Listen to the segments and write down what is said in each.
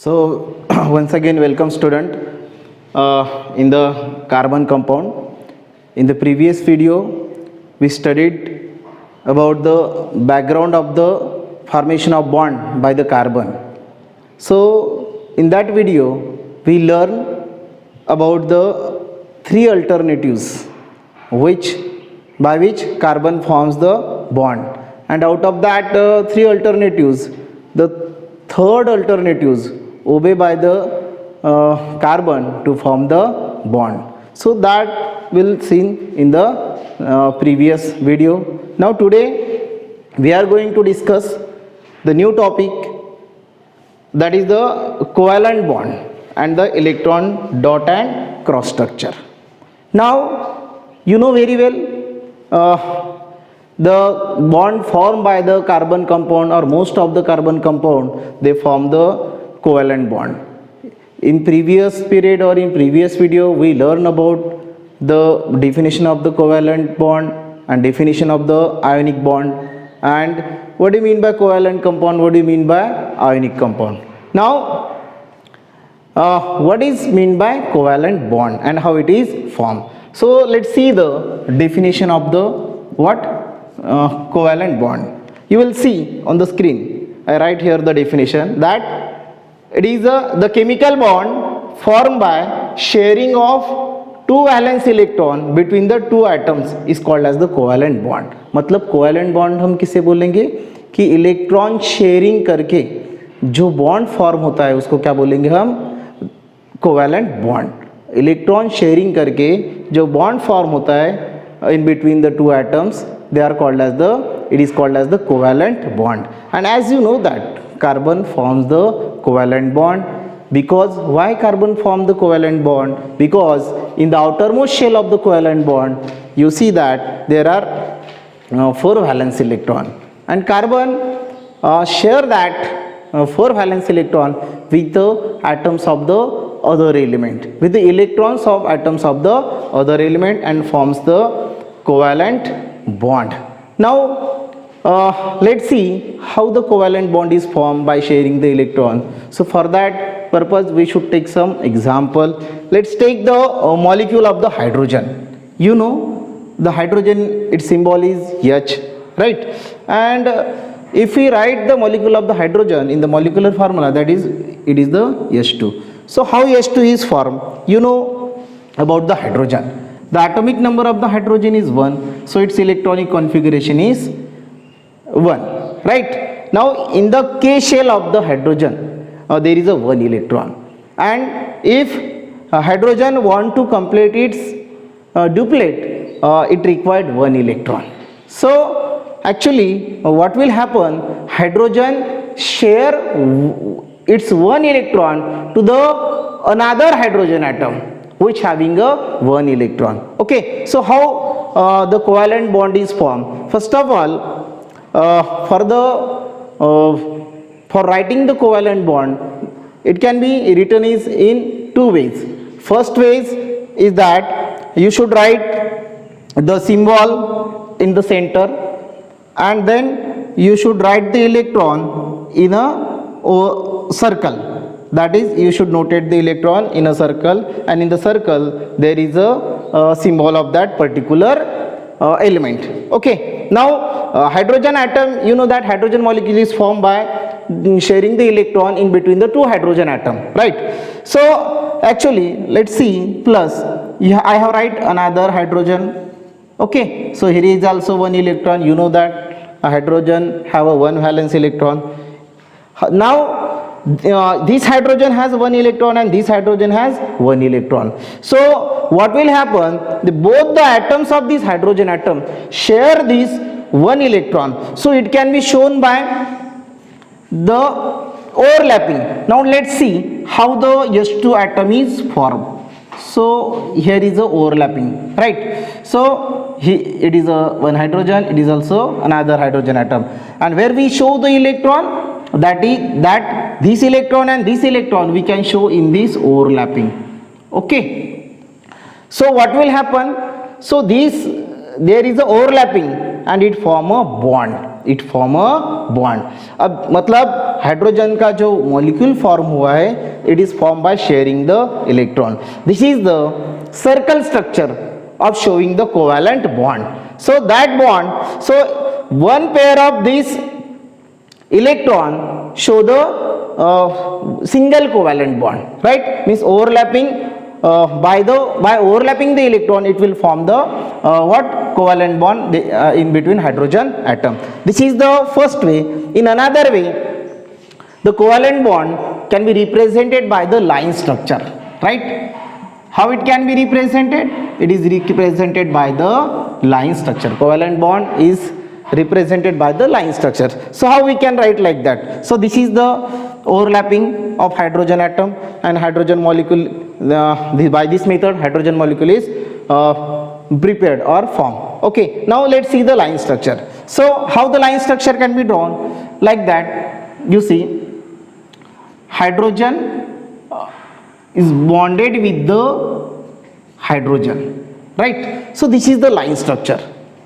So once again welcome student in the carbon compound. In the previous video we studied about the background of the formation of bond by the carbon. So in that video we learn about the three alternatives by which carbon forms the bond, and out of that three alternatives, the third alternatives obey by the carbon to form the bond. So that we'll see in the previous video. Now today we are going to discuss the new topic, that is the covalent bond and the electron dot and cross structure. Now you know very well the bond formed by the carbon compound, or most of the carbon compound, they form the covalent bond. In previous period or in previous video we learn about the definition of the covalent bond and definition of the ionic bond, and what do you mean by covalent compound, what do you mean by ionic compound. Now what is mean by covalent bond and how it is formed. So let's see the definition of the covalent bond. You will see on the screen, I write here the definition, that it is the chemical bond formed by sharing of two valence electron between the two atoms is called as the covalent bond. मतलब covalent bond हम किसे बोलेंगे कि electron sharing करके जो bond form होता है उसको क्या बोलेंगे हम, कोवैलेंट बॉन्ड. इलेक्ट्रॉन शेयरिंग करके जो बॉन्ड फॉर्म होता है in between the two atoms, they are called as it is called as the covalent bond. And as you know that carbon forms the covalent bond, because why carbon form the covalent bond, because in the outermost shell of the covalent bond you see that there are 4 valence electron, and carbon share that 4 valence electron with the atoms of the other element, with the electrons of atoms of the other element, and forms the covalent bond. Now let's see how the covalent bond is formed by sharing the electron. So for that purpose we should take some example. Let's take the molecule of the hydrogen. You know the hydrogen, its symbol is H, right? And if we write the molecule of the hydrogen in the molecular formula, that is, it is the H2. So how H2 is formed? You know about the hydrogen. The atomic number of the hydrogen is 1, so its electronic configuration is 1, right? Now in the K shell of the hydrogen there is a 1 electron, and if hydrogen want to complete its duplet, it required 1 electron. So actually what will happen, hydrogen share its 1 electron to the another hydrogen atom which having a 1 electron. Okay, so how the covalent bond is formed? First of all, for writing the covalent bond, it can be written is in two ways. First way is that you should write the symbol in the center, and then you should write the electron in a circle. That is, you should notate the electron in a circle, and in the circle there is a symbol of that particular element. Okay, now hydrogen atom, you know that hydrogen molecule is formed by sharing the electron in between the two hydrogen atom, right? So actually let's see, plus I have write another hydrogen. Okay, so here is also 1 electron. You know that a hydrogen have a 1 valence electron. Now this hydrogen has 1 electron and this hydrogen has 1 electron. So what will happen, both the atoms of this hydrogen atom share this 1 electron, so it can be shown by the overlapping. Now let's see how the H2 atom is formed. So here is the overlapping, right? So it is a 1 hydrogen, it is also another hydrogen atom, and where we show the electron, that is that this electron and this electron we can show in this overlapping. Okay, so what will happen, so there is a overlapping and it form a bond. It form a bond. अब मतलब hydrogen का जो molecule form हुआ है, it is form by sharing the electron. This is the circle structure of showing the covalent bond. So that bond, so one pair of this electron show the single covalent bond, right? Means overlapping by overlapping the electron, it will form the what covalent bond in between hydrogen atom. This is the first way. In another way, the covalent bond can be represented by the line structure, right? How it can be represented? It is represented by the line structure. Covalent bond is represented by the line structure. So how we can write like that? So this is the overlapping of hydrogen atom and hydrogen molecule. By this method, hydrogen molecule is prepared or formed. Okay, now let's see the line structure. So how the line structure can be drawn? Like that, you see, hydrogen is bonded with the hydrogen, right? So this is the line structure,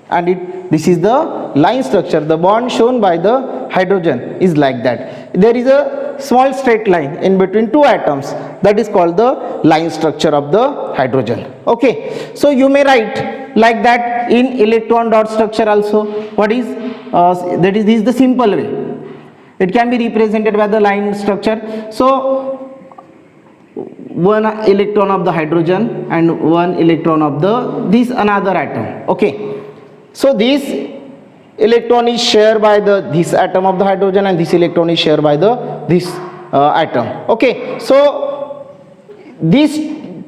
and this is the line structure. The bond shown by the hydrogen is like that. There is a small straight line in between two atoms, that is called the line structure of the hydrogen. Okay, so you may write like that in electron dot structure also. What is that is this is the simple way. It can be represented by the line structure. So one electron of the hydrogen and one electron of this another atom. Okay, so this electron is shared by this atom of the hydrogen, and this electron is shared by this atom. Okay, so these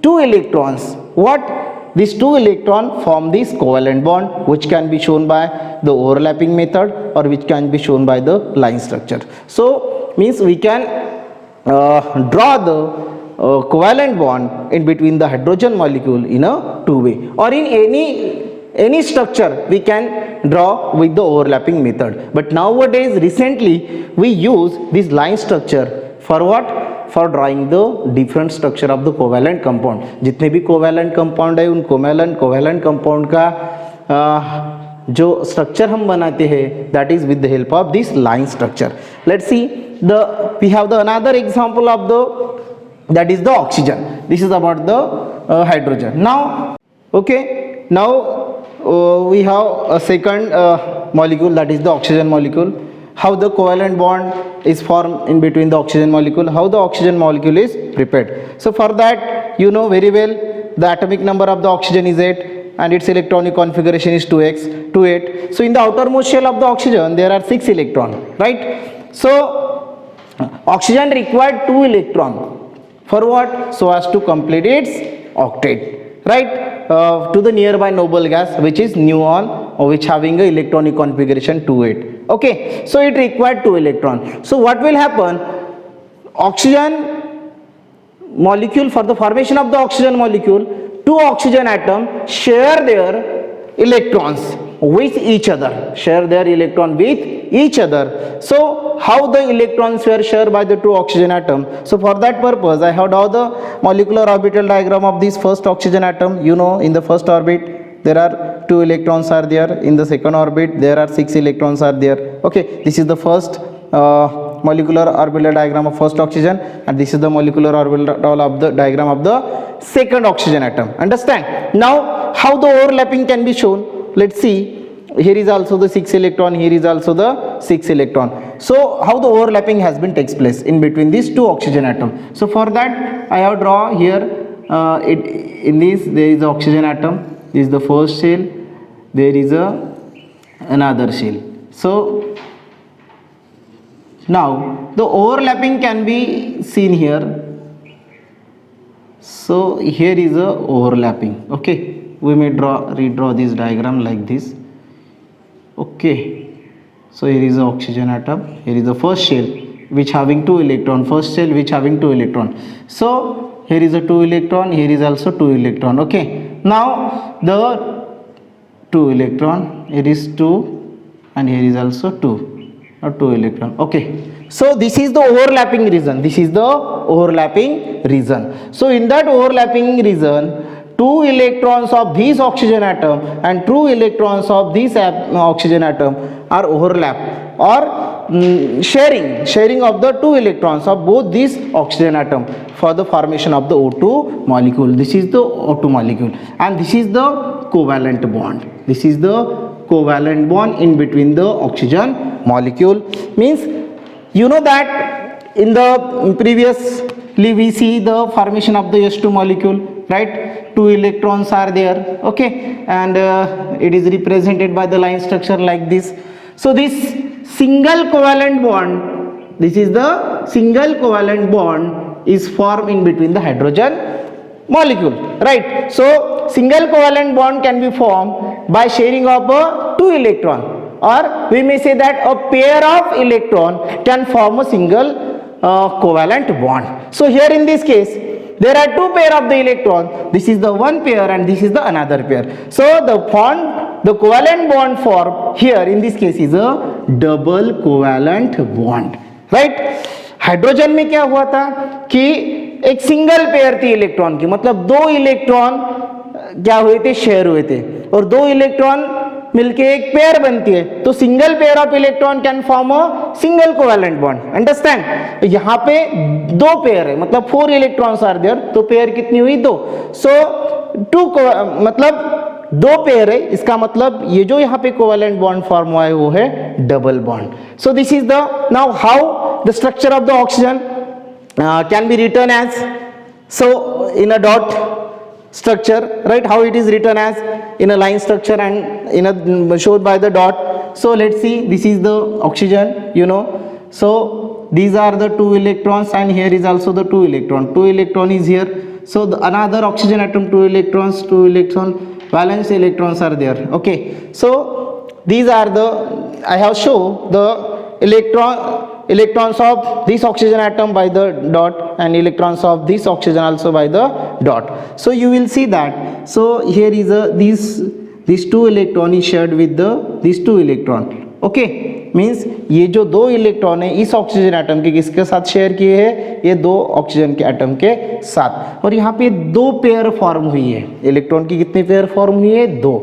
two electrons, these two electrons form this covalent bond, which can be shown by the overlapping method or which can be shown by the line structure. So means we can draw the covalent bond in between the hydrogen molecule in a two-way, or in any structure we can draw with the overlapping method. But nowadays, recently, we use this line structure for what? For drawing the different structure of the covalent compound. जितने भी covalent compound है, उन covalent compound का जो structure हम बनाते हैं, that is with the help of this line structure. Let's see, we have the another example of that is the oxygen. This is about the hydrogen. Now, okay, now we have a second molecule, that is the oxygen molecule. How the covalent bond is formed in between the oxygen molecule, how the oxygen molecule is prepared. So for that, you know very well, the atomic number of the oxygen is 8 and its electronic configuration is 28. So in the outermost shell of the oxygen, there are 6 electrons, right? So oxygen required 2 electrons. For what? So as to complete its octet, right? To the nearby noble gas, which is neon, or which having a electronic configuration 28. Okay, so it required 2 electrons. So what will happen? Oxygen molecule, for the formation of the oxygen molecule, 2 oxygen atoms share their electrons with each other, So how the electrons were shared by the 2 oxygen atoms? So for that purpose, I have drawn the molecular orbital diagram of this first oxygen atom. You know, in the first orbit there are 2 electrons are there, in the second orbit there are 6 electrons are there. Okay, this is the first molecular orbital diagram of first oxygen, and this is the molecular orbital of the diagram of the second oxygen atom. Understand? Now how the overlapping can be shown? Let's see, here is also the 6 electron, here is also the 6 electron. So how the overlapping has been takes place in between these 2 oxygen atoms. So for that I have drawn here in this there is the oxygen atom, this is the first shell, there is another shell. So now the overlapping can be seen here. So here is a overlapping. Okay, we may redraw this diagram like this. Okay, so here is the oxygen atom, here is the first shell which having 2 electron, first shell which having 2 electron. So here is a 2 electron, here is also 2 electron. Okay, now the 2 electron, here is 2 and here is also 2 electron. Okay, so this is the overlapping region, So in that overlapping region, 2 electrons of this oxygen atom and 2 electrons of this oxygen atom are overlap or sharing of the two electrons of both these oxygen atom for the formation of the O2 molecule. This is the O2 molecule, and this is the covalent bond. This is the covalent bond in between the oxygen molecule. Means you know that in the previously we see the formation of the H2 molecule, right? Two electrons are there, okay, and it is represented by the line structure like this. So this single covalent bond, this is the single covalent bond is formed in between the hydrogen molecule, right? So single covalent bond can be formed by sharing of two electron, or we may say that a pair of electron can form a single covalent bond. So here in this case there are two pair of the electron. This is the one pair and this is the another pair. So the bond, the covalent bond formed here in this case is a double covalent bond, right? Hydrogen में क्या हुआ था कि एक single pair थी electron की, मतलब दो इलेक्ट्रॉन क्या हुए थे, शेयर हुए थे, और दो इलेक्ट्रॉन मिलके एक पेयर बनती है, तो single pair of electron can form a single covalent bond. Understand? यहाँ पे दो पेयर है, मतलब 4 इलेक्ट्रॉन्स आर देयर, तो पेयर कितनी हुई, 2. सो 2 मतलब दो पेयर है, इसका मतलब ये जो यहाँ पे कोवैलेंट बॉन्ड फॉर्म हुआ है वो है double bond. So this is the now how the structure of the oxygen can be written as, so in a dot structure, right? How it is written as in a line structure and in a showed by the dot. So let's see, this is the oxygen, you know, so these are the 2 electrons and here is also the 2 electron is here. So the another oxygen atom, 2 electron valence electrons are there, okay. So these are the, I have shown the electrons of this oxygen atom by the dot and electrons of this oxygen also by the dot. So you will see that, so here is a these 2 electron is shared with the these 2 electron, okay. Means ये जो 2 electron है इस oxygen atom के किसके साथ share किए हैं, ये 2 ऑक्सीजन के एटम के साथ, और यहाँ पे 2 पेयर फॉर्म हुई है. इलेक्ट्रॉन की कितनी पेयर फॉर्म हुई है, 2.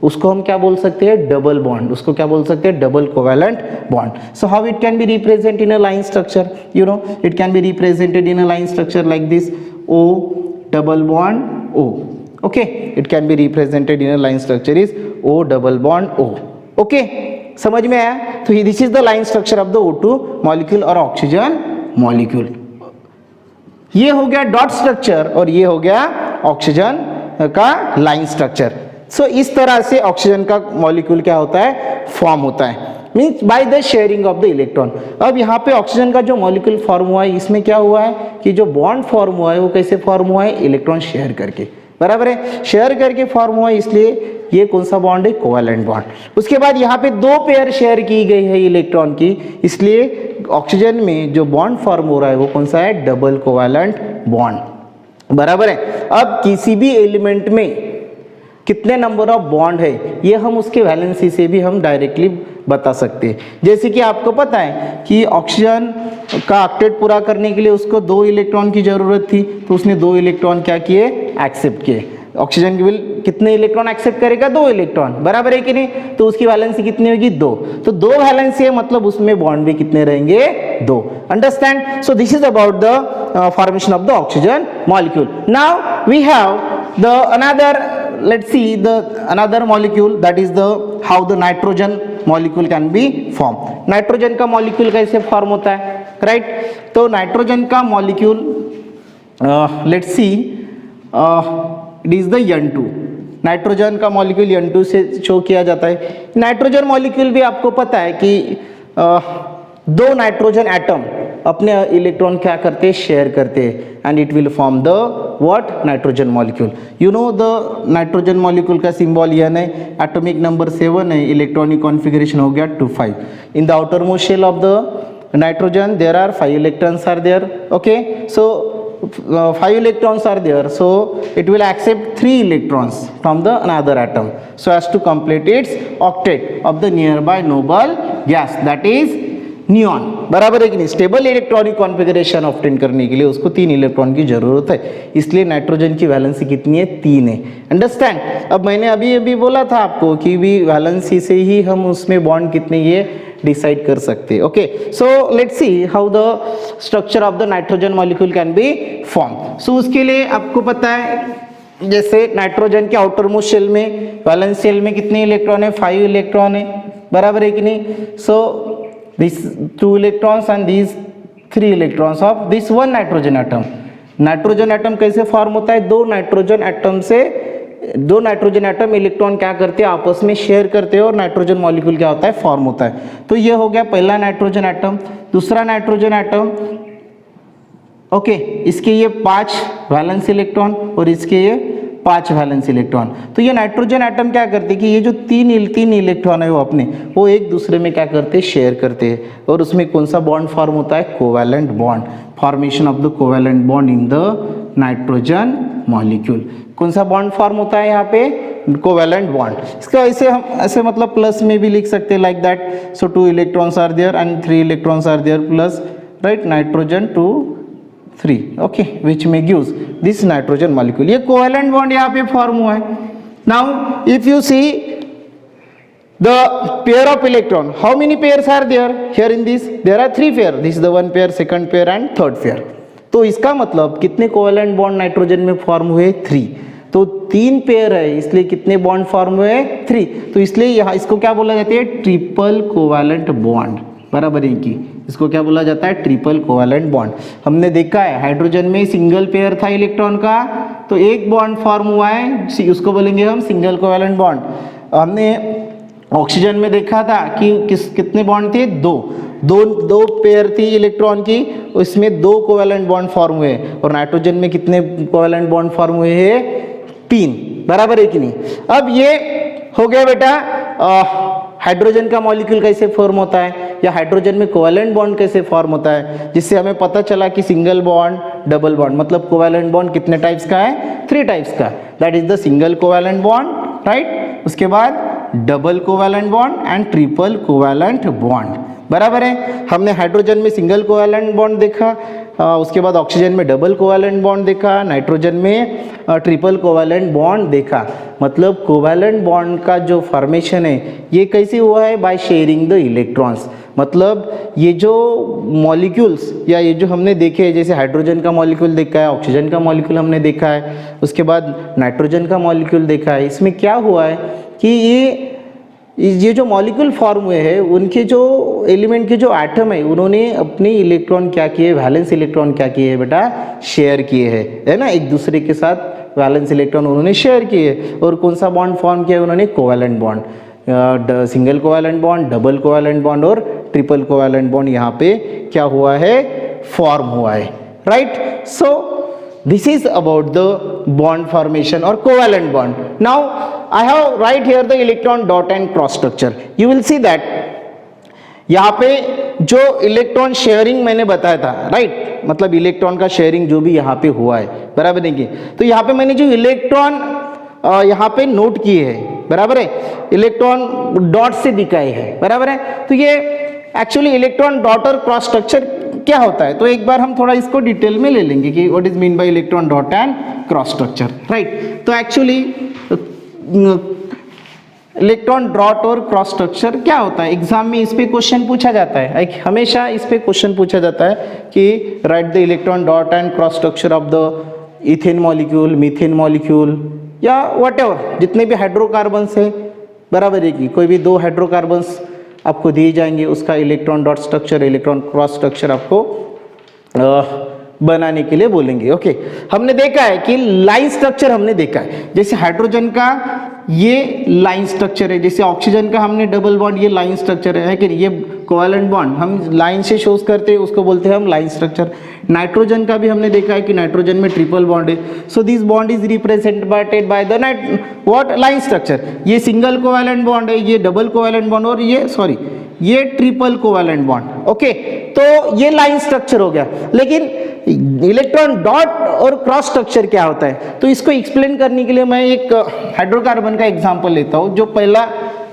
उसको हम क्या बोल सकते हैं, डबल बॉन्ड. उसको क्या बोल सकते हैं, double covalent bond. So how it can be represent in a line structure, you know, it can be represented in a line structure like this, O double bond O, okay. It can be represented in a line structure is O double bond O, okay. समझ में आया? तो this is the line structure of the O2 molecule और oxygen molecule. ये हो गया dot structure और ये हो गया ऑक्सीजन का लाइन स्ट्रक्चर. सो इस तरह से ऑक्सीजन का मॉलिक्यूल क्या होता है, फॉर्म होता है, means by the sharing of the electron. अब यहाँ पे ऑक्सीजन का जो मॉलिक्यूल फॉर्म हुआ है इसमें क्या हुआ है कि जो बॉन्ड फॉर्म हुआ है वो कैसे फॉर्म हुआ है, इलेक्ट्रॉन शेयर करके, बराबर है, शेयर करके फॉर्म हुआ है, इसलिए ये कौन सा बॉन्ड है, कोवैलेंट बॉन्ड. उसके बाद यहाँ पे 2 पेयर शेयर की गई है इलेक्ट्रॉन की, इसलिए ऑक्सीजन में जो बॉन्ड फॉर्म हो रहा है वो कौन सा है, डबल कोवैलेंट बॉन्ड, बराबर है. अब किसी भी एलिमेंट में कितने नंबर ऑफ बॉन्ड है ये हम उसके वैलेंसी से भी हम डायरेक्टली बता सकते हैं. जैसे कि आपको पता है कि ऑक्सीजन का ऑक्टेट पूरा करने के लिए उसको 2 इलेक्ट्रॉन की जरूरत थी, तो उसने 2 इलेक्ट्रॉन क्या किए, एक्सेप्ट किए. ऑक्सीजन के कितने इलेक्ट्रॉन एक्सेप्ट करेगा, 2 इलेक्ट्रॉन, बराबर है कि नहीं. तो उसकी वैलेंसी कितनी होगी, 2. तो 2 वैलेंसी है, मतलब उसमें बॉन्ड भी कितने रहेंगे, 2. Understand? So this is about the formation of the oxygen molecule. Now we have the another, let's see the another molecule, that is the how the nitrogen molecule can be formed. Nitrogen का molecule कैसे form होता है, right? तो nitrogen का molecule let's see, it is the N2. Nitrogen का molecule N2 से show किया जाता है. नाइट्रोजन मॉलिक्यूल भी आपको पता है कि 2 नाइट्रोजन एटम अपने इलेक्ट्रॉन क्या करते हैं, शेयर करते हैं, and it will form the what, nitrogen molecule. You know the nitrogen molecule का सिंबल N है, एटॉमिक नंबर 7 है, इलेक्ट्रॉनिक कॉन्फ़िगरेशन हो गया 2,5. In the outer most shell of the nitrogen there are 5 electrons are there, okay. So 5 electrons are there, so it will accept 3 electrons from the another atom so as to complete its octet of the nearby noble gas, that is neon, बराबर है कि नहीं। Stable electronic configuration obtain करने के लिए उसको 3 electron की जरूरत है, इसलिए नाइट्रोजन की वैलेंसी कितनी है, 3 है। अंडरस्टैंड। अब मैंने अभी बोला था आपको कि भी वैलेंसी से ही हम उसमें बॉन्ड कितने ये डिसाइड कर सकते हैं। Okay, so let's see how the structure of the nitrogen molecule can be form. So उसके लिए आपको पता है, जैसे नाइट्रोजन के आउटर मोस्ट शेल में, वैलेंस शेल में कितने इलेक्ट्रॉन है, 5 इलेक्ट्रॉन है, बराबर है कि नहीं। So this 2 electrons and these 3 electrons of this one nitrogen atom. Nitrogen atom कैसे फॉर्म होता है, दो नाइट्रोजन एटम इलेक्ट्रॉन क्या करते हैं, आपस में शेयर करते हैं और नाइट्रोजन मॉलिक्यूल क्या होता है, फॉर्म होता है। तो ये हो गया पहला नाइट्रोजन एटम। दूसरा नाइट्रोजन एटम, ओके, इसके ये 5 वैलेंस इलेक्ट्रॉन और इसके ये 5 वैलेंस इलेक्ट्रॉन। तो ये नाइट्रोजन एटम क्या करते हैं कि ये जो तीन इलेक्ट्रॉन है वो एक दूसरे में क्या करते हैं, शेयर करते हैं, और उसमें कौन सा बॉन्ड फॉर्म होता है, covalent bond. Formation of the covalent bond in the nitrogen molecule. कौन सा बॉन्ड फॉर्म होता है यहाँ पे, कोवैलेंट बॉन्ड। इसका ऐसे मतलब प्लस में भी लिख सकते हैं, like that. So 2 electrons are there and 3 electrons are there plus, right, nitrogen 2 3, okay, which में गिव्स दिस नाइट्रोजन मॉलिक्यूल। ये कोवैलेंट बॉन्ड यहाँ पे फॉर्म हुआ है। Now if you see the pair of electron, how many pairs are there here in this, there are 3 pair, this the 1 pair, second pair and third pair. तो इसका मतलब कितने covalent bond nitrogen में form हुए, 3। तो 3 pair है, इसलिए कितने बॉन्ड फॉर्म हुए, 3। तो इसलिए यहाँ इसको क्या बोला जाता है, ट्रिपल कोवैलेंट बॉन्ड, बराबर है कि इसको क्या बोला जाता है, ट्रिपल कोवैलेंट बॉन्ड। हमने देखा है हाइड्रोजन में सिंगल पेयर था इलेक्ट्रॉन का, तो एक बॉन्ड फॉर्म हुआ है, उसको बोलेंगे हम सिंगल कोवैलेंट बॉन्ड। हमने ऑक्सीजन में देखा था कि कितने बॉन्ड थे, दो पेयर थी इलेक्ट्रॉन की, उसमें 2 कोवैलेंट बॉन्ड फॉर्म हुए, और नाइट्रोजन में कितने कोवैलेंट बॉन्ड फॉर्म हुए हैं, 3, बराबर है कि नहीं। अब ये हो गया बेटा हाइड्रोजन का मॉलिक्यूल कैसे फॉर्म होता है, या हाइड्रोजन में कोवैलेंट बॉन्ड कैसे फॉर्म होता है, जिससे हमें पता चला कि सिंगल बॉन्ड, डबल बॉन्ड, मतलब कोवैलेंट बॉन्ड कितने टाइप्स का है, 3 टाइप्स का। That is the single covalent bond, right, उसके बाद double covalent bond and triple covalent bond, बराबर है। हमने हाइड्रोजन में सिंगल कोवैलेंट बॉन्ड देखा, उसके बाद ऑक्सीजन में डबल कोवैलेंट बॉन्ड देखा, नाइट्रोजन में ट्रिपल कोवैलेंट बॉन्ड देखा। मतलब कोवैलेंट बॉन्ड का जो फॉर्मेशन है ये कैसे हुआ है, बाय शेयरिंग द इलेक्ट्रॉन्स। मतलब ये जो मॉलिक्यूल्स या ये जो हमने देखे हैं, जैसे हाइड्रोजन का मॉलिक्यूल देखा है, ऑक्सीजन का मॉलिक्यूल हमने देखा है, उसके बाद नाइट्रोजन का मॉलिक्यूल देखा है, इसमें क्या हुआ है कि ये जो मॉलिक्यूल फॉर्म हुए हैं, उनके जो एलिमेंट के जो एटम है, उन्होंने अपने इलेक्ट्रॉन क्या किए, वैलेंस इलेक्ट्रॉन क्या किए बेटा, शेयर किए हैं, है ना, एक दूसरे के साथ वैलेंस इलेक्ट्रॉन उन्होंने शेयर किए। और कौन सा बॉन्ड फॉर्म किया उन्होंने, covalent bond. Single covalent bond, double covalent bond और ट्रिपल कोवैलेंट बॉन्ड यहाँ पे क्या हुआ है, फॉर्म हुआ है, right. So this is about the bond formation or covalent bond. Now I have write here the electron dot and cross structure. You will see that यहाँ पे जो इलेक्ट्रॉन शेयरिंग मैंने बताया था, राइट, मतलब इलेक्ट्रॉन का शेयरिंग जो भी यहाँ पे हुआ है, बराबर है कि। तो यहाँ पे मैंने जो इलेक्ट्रॉन यहाँ पे नोट किए हैं, बराबर है, इलेक्ट्रॉन डॉट से दिखाए हैं, बराबर है। तो ये एक्चुअली इलेक्ट्रॉन डॉट और क्रॉस स्ट्रक्चर क्या होता है, तो एक बार हम थोड़ा इसको डिटेल में ले लेंगे कि what is mean by electron dot and cross structure, right. तो एक्चुअली इलेक्ट्रॉन डॉट और क्रॉस स्ट्रक्चर क्या होता है, एग्जाम में इस पे क्वेश्चन पूछा जाता है, हमेशा इस पे क्वेश्चन पूछा जाता है कि right the electron dot and cross structure of the ethane molecule, methane molecule, या व्हाटएवर जितने भी हाइड्रोकार्बन्स है, बराबर है कि कोई भी 2 हाइड्रोकार्बन्स आपको दिए जाएंगे, उसका electron dot structure, electron cross structure आपको बनाने के लिए बोलेंगे। ओके, हमने देखा है कि लाइन स्ट्रक्चर हमने देखा है, जैसे हाइड्रोजन का ये लाइन स्ट्रक्चर है, जैसे ऑक्सीजन का हमने डबल बॉन्ड, ये लाइन स्ट्रक्चर है कि नहीं, ये कोवैलेंट बॉन्ड हम लाइन से शोज करते हैं, उसको बोलते हैं हम लाइन स्ट्रक्चर। नाइट्रोजन का भी हमने देखा है कि नाइट्रोजन में ट्रिपल बॉन्ड है, so this bond is represented by the what line structure. ये सिंगल कोवैलेंट बॉन्ड है, ये डबल कोवैलेंट बॉन्ड, और ये ट्रिपल कोवैलेंट बॉन्ड। ओके, तो ये लाइन स्ट्रक्चर हो गया। लेकिन इलेक्ट्रॉन डॉट और क्रॉस स्ट्रक्चर क्या होता है, तो इसको एक्सप्लेन करने के लिए मैं एक हाइड्रोकार्बन का एग्जांपल लेता हूं। जो पहला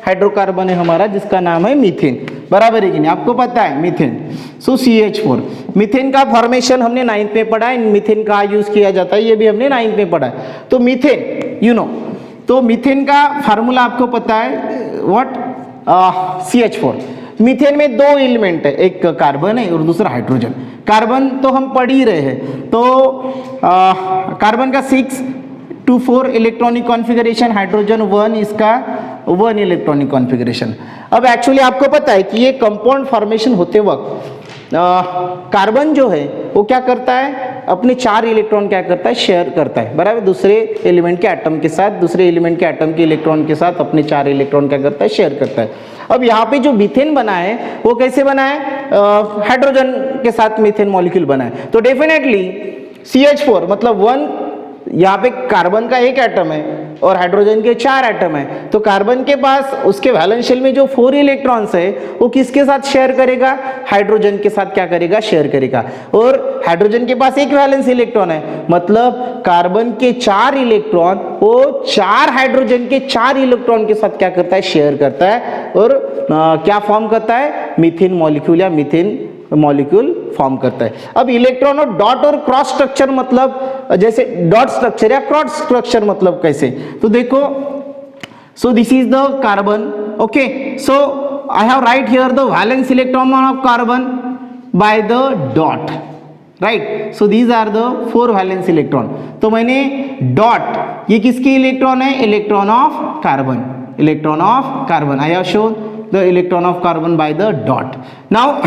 हाइड्रोकार्बन है हमारा, जिसका नाम है मीथेन। बराबर है कि नहीं, आपको पता है मीथेन। सो CH4, मीथेन का फॉर्मेशन हमने 9th में पढ़ा है, मीथेन का यूज किया जाता है, ये भी हमने 9th में पढ़ा है। तो मीथेन यू नो, तो मीथेन का फार्मूला आपको पता है व्हाट, CH4। मीथेन में 2 एलिमेंट है, एक कार्बन है और दूसरा हाइड्रोजन। कार्बन तो हम पढ़ ही रहे हैं, तो कार्बन का 6 to 4 इलेक्ट्रॉनिक कॉन्फ़िगरेशन, हाइड्रोजन 1, इसका 1 इलेक्ट्रॉनिक कॉन्फ़िगरेशन। अब एक्चुअली आपको पता है कि ये कंपाउंड फॉर्मेशन होते वक्त कार्बन जो है वो क्या करता है, अपने 4 इलेक्ट्रॉन क्या करता है, शेयर करता है, बराबर, दूसरे एलिमेंट के एटम के साथ, दूसरे एलिमेंट के एटम के इलेक्ट्रॉन के साथ अपने 4 इलेक्ट्रॉन क्या करता है, शेयर करता है। अब यहाँ पे जो मीथेन बना है वो कैसे बना है, हाइड्रोजन के साथ मीथेन मॉलिक्यूल बना है। तो डेफिनेटली CH4 मतलब 1, यहाँ पे कार्बन का 1 एटम है और हाइड्रोजन के 4 एटम है, तो कार्बन के पास उसके वैलेंस शेल में जो 4 इलेक्ट्रॉन्स है वो किसके साथ शेयर करेगा, हाइड्रोजन के साथ क्या करेगा, शेयर करेगा। और हाइड्रोजन के पास 1 वैलेंस इलेक्ट्रॉन है, मतलब कार्बन के 4 इलेक्ट्रॉन वो 4 हाइड्रोजन के 4 इलेक्ट्रॉन के साथ क्या करता है, शेयर करता है और क्या फॉर्म करता है, मीथेन मॉलिक्यूल या मीथेन मॉलिक्यूल फॉर्म करता है। अब इलेक्ट्रॉन और डॉट और क्रॉस स्ट्रक्चर मतलब, जैसे डॉट स्ट्रक्चर या क्रॉस स्ट्रक्चर मतलब कैसे, तो देखो, so this is the carbon, okay, so I have write here the valence electron of carbon by the dot, right, so these are the 4 valence electron. तो मैंने dot, ये किसके electron है, electron of carbon, electron of carbon, I have shown the electron of carbon by the dot. Now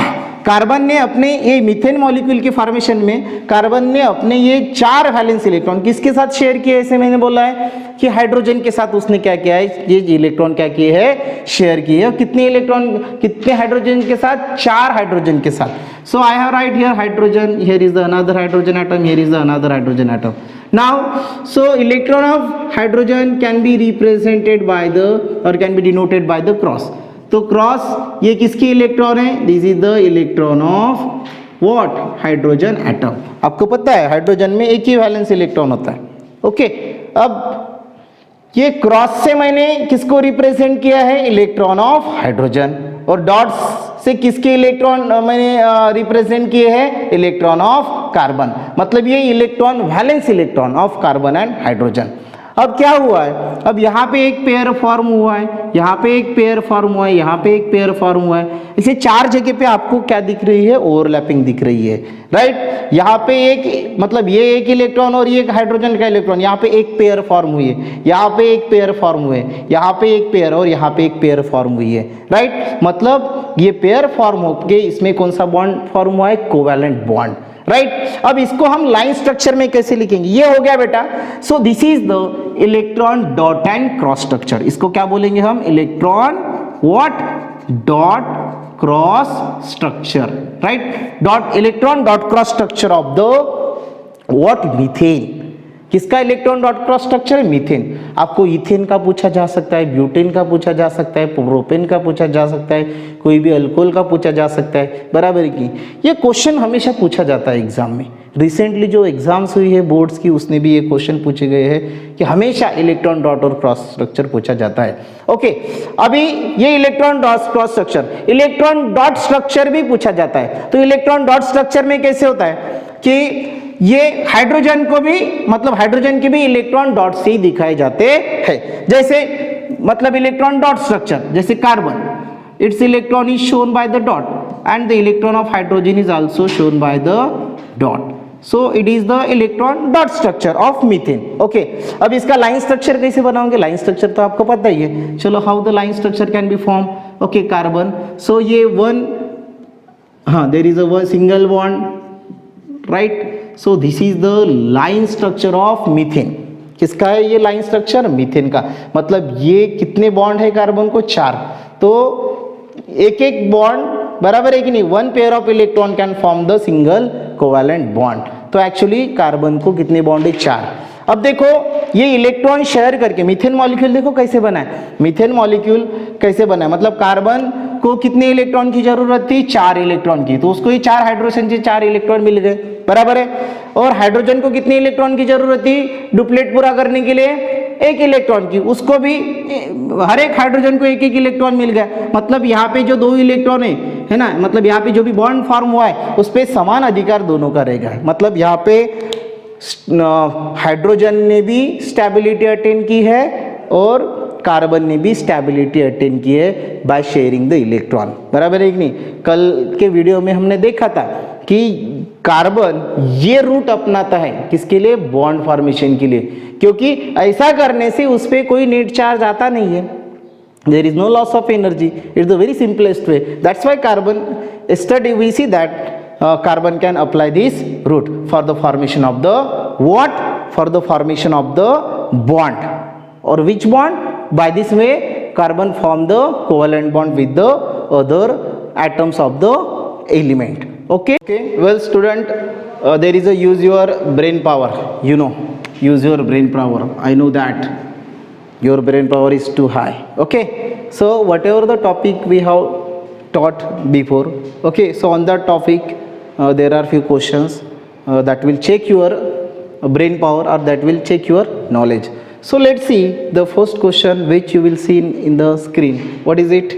carbon ने अपने ये methane molecule के formation में कार्बन ने अपने ये 4 वैलेंस इलेक्ट्रॉन किसके साथ शेयर किए, ऐसे मैंने बोला है कि हाइड्रोजन के साथ उसने क्या किया है, ये इलेक्ट्रॉन क्या किए हैं, शेयर किए हैं। कितने इलेक्ट्रॉन, कितने हाइड्रोजन के साथ, 4 हाइड्रोजन के साथ। So I have write here hydrogen, here is the another hydrogen atom, here is the another hydrogen atom. Now so electron of hydrogen can be represented by the or can be denoted by the cross. तो cross, ये किसकी electron है, this is the electron of what, hydrogen atom. आपको पता है hydrogen में 1 ही valence electron होता है, ओके। अब ये क्रॉस से मैंने किसको रिप्रेजेंट किया है, इलेक्ट्रॉन ऑफ हाइड्रोजन, और डॉट्स से किसके इलेक्ट्रॉन मैंने रिप्रेजेंट किए हैं, इलेक्ट्रॉन ऑफ कार्बन, मतलब ये electron valence electron of carbon and hydrogen. अब क्या हुआ है, अब यहाँ पे एक पेयर फॉर्म हुआ है, यहाँ पे एक पेयर फॉर्म हुआ है, यहाँ पे एक पेयर फॉर्म हुआ है, इसे 4 जगह पे आपको क्या दिख रही है, ओवरलैपिंग दिख रही है, राइट। यहाँ पे एक, मतलब ये 1 इलेक्ट्रॉन और ये एक हाइड्रोजन का इलेक्ट्रॉन, यहाँ पे एक पेयर फॉर्म हुई है, यहाँ पे एक पेयर फॉर्म हुए, यहाँ पे एक पेयर और यहाँ पे एक पेयर फॉर्म हुई है, राइट। मतलब ये पेयर फॉर्म होके इसमें कौन सा बॉन्ड फॉर्म हुआ है, कोवैलेंट बॉन्ड, राइट। अब इसको हम लाइन स्ट्रक्चर में कैसे लिखेंगे, ये हो गया बेटा। सो this is the electron dot and cross structure. इसको क्या बोलेंगे हम, electron what, dot cross structure, right. Dot, electron dot cross structure of the what, methane. किसका इलेक्ट्रॉन डॉट क्रॉस स्ट्रक्चर है, मीथेन। आपको इथेन का पूछा जा सकता है, ब्यूटेन का पूछा जा सकता है, प्रोपेन का पूछा जा सकता है, कोई भी अल्कोहल का पूछा जा सकता है, बराबर की। ये क्वेश्चन हमेशा पूछा जाता है एग्जाम में। रिसेंटली जो एग्जाम्स हुई है बोर्ड्स की, उसने भी ये क्वेश्चन पूछे गए हैं कि हमेशा इलेक्ट्रॉन डॉट और क्रॉस स्ट्रक्चर पूछा जाता है, ओके। अभी ये electron dot cross structure, electron dot structure भी पूछा जाता है। तो इलेक्ट्रॉन डॉट स्ट्रक्चर में कैसे होता है कि ये हाइड्रोजन को भी, मतलब हाइड्रोजन के भी इलेक्ट्रॉन डॉट से ही दिखाए जाते हैं। जैसे मतलब इलेक्ट्रॉन डॉट स्ट्रक्चर, जैसे carbon, it's electron is shown by the dot and the electron of hydrogen is also shown by the dot. So it is the electron dot structure of methane, okay. अब इसका line structure कैसे बनाओगे, line structure तो आपको पता ही है। चलो, how the line structure can be form, okay. Carbon, so ये 1, हाँ, there is a single bond, right. So this is the line structure of methane. किसका है ये लाइन स्ट्रक्चर, मीथेन का। मतलब ये कितने बॉन्ड है कार्बन को, 4। तो एक एक बॉन्ड बराबर है कि नहीं, 1 pair of electron can form the single covalent bond. तो एक्चुअली कार्बन को कितने बॉन्ड है, 4। अब देखो ये इलेक्ट्रॉन शेयर करके मीथेन मॉलिक्यूल देखो कैसे बना है, मीथेन मॉलिक्यूल कैसे बना है, मतलब कार्बन को कितने इलेक्ट्रॉन की जरूरत थी, 4 इलेक्ट्रॉन की, तो उसको ये 4 हाइड्रोजन से 4 इलेक्ट्रॉन मिल गए, बराबर है। और हाइड्रोजन को कितने इलेक्ट्रॉन की जरूरत थी डुप्लेट पूरा करने के लिए, एक इलेक्ट्रॉन की, उसको भी हर एक हाइड्रोजन को एक एक इलेक्ट्रॉन मिल गया, मतलब यहाँ पे जो दो इलेक्ट्रॉन है ना, मतलब यहाँ पे जो भी बॉन्ड फॉर्म हुआ है उस पे समान अधिकार दोनों का रहेगा। मतलब यहाँ पे हाइड्रोजन ने भी स्टेबिलिटी अटेन की है और कार्बन ने भी स्टेबिलिटी अटेन की है बाय शेयरिंग द इलेक्ट्रॉन, बराबर है कि नहीं। कल के वीडियो में हमने देखा था कि कार्बन ये रूट अपनाता है किसके लिए, बॉन्ड फॉर्मेशन के लिए, क्योंकि ऐसा करने से उस पर कोई नेट चार्ज आता नहीं है, there is no loss of energy, it's the very simplest way. That's why carbon study we see that carbon can apply this route for the formation of the what, for the formation of the bond, or which bond, by this way carbon form the covalent bond with the other atoms of the element. Okay, well student, there is a use your brain power, you know, use your brain power, I know that your brain power is too high. Okay, so whatever the topic we have taught before, okay, so on that topic there are few questions that will check your brain power, or that will check your knowledge. So let's see the first question which you will see in the screen. What is it?